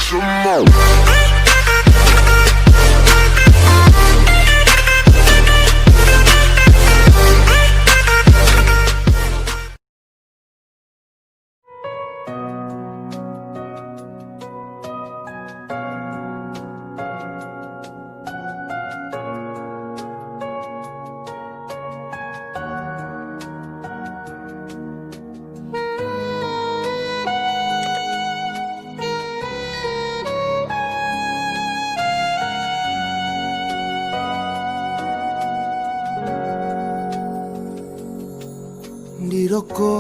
some more. Diriku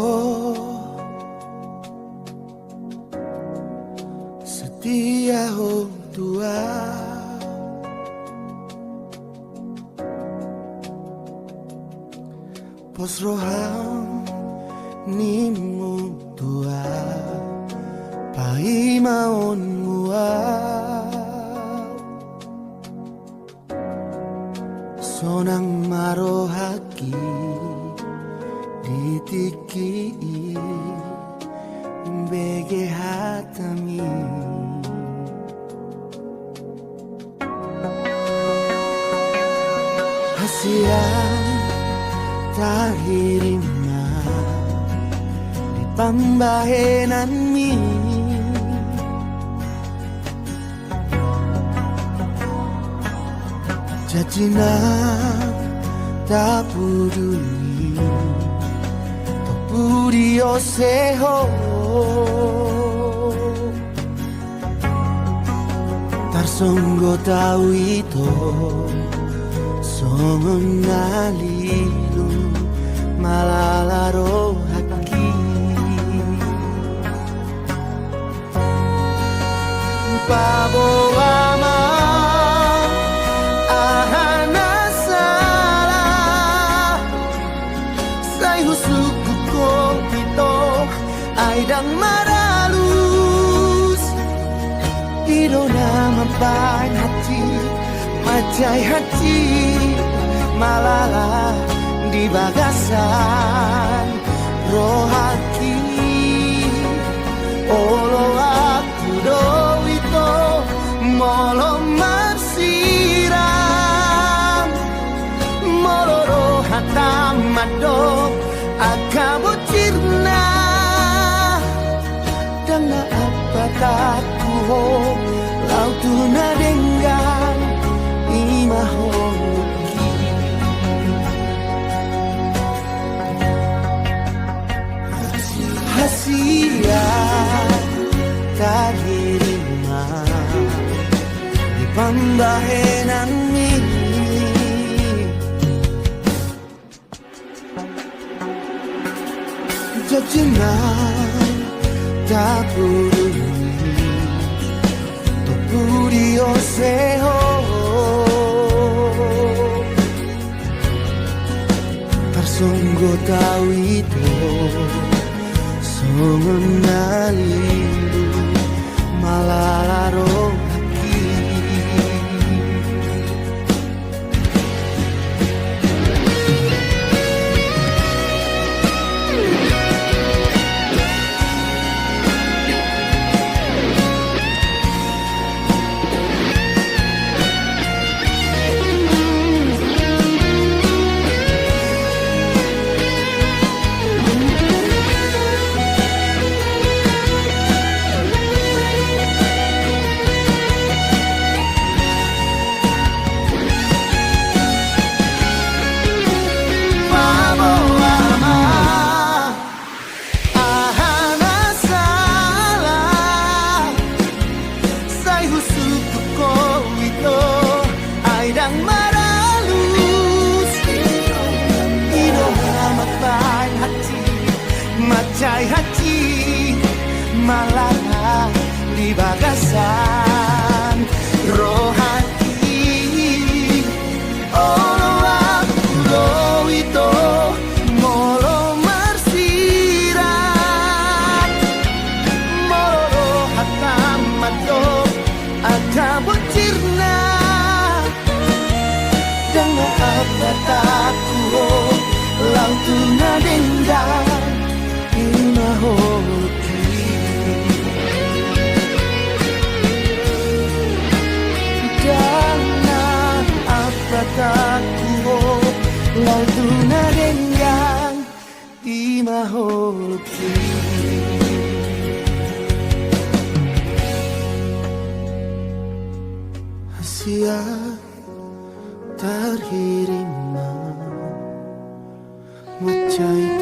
setia tua, pos roham nimu tua, pai maon mua, sonang marohaki ditiki bege hatami hasian tahirima di pambahenan mi jajina tak peduli Budio seho tarsonggo tau itu songon ngalilu malalaro haki paboama ahana salah say husuku Aidang maralus Iro nama bain hati Majai hati Malala di bagasan Rohaki Olo aku doito Molo marsiram Molo rohatam madok Akabo cirna Danga apa taku ho Lautu na denggan Ima hoki Hasia Tahirima Di pambahenan mi Jajina tak peduli Topurio seho Tarsonggo tau itu Songonalilu Malalaro Macai hati malala di bagasan rohati olo aku lo itu molo marsirat molo hatam madok akabo cirna dengan apa taku lautu na dendang Lalu nadenggang di maholuki Asia terhirima Macai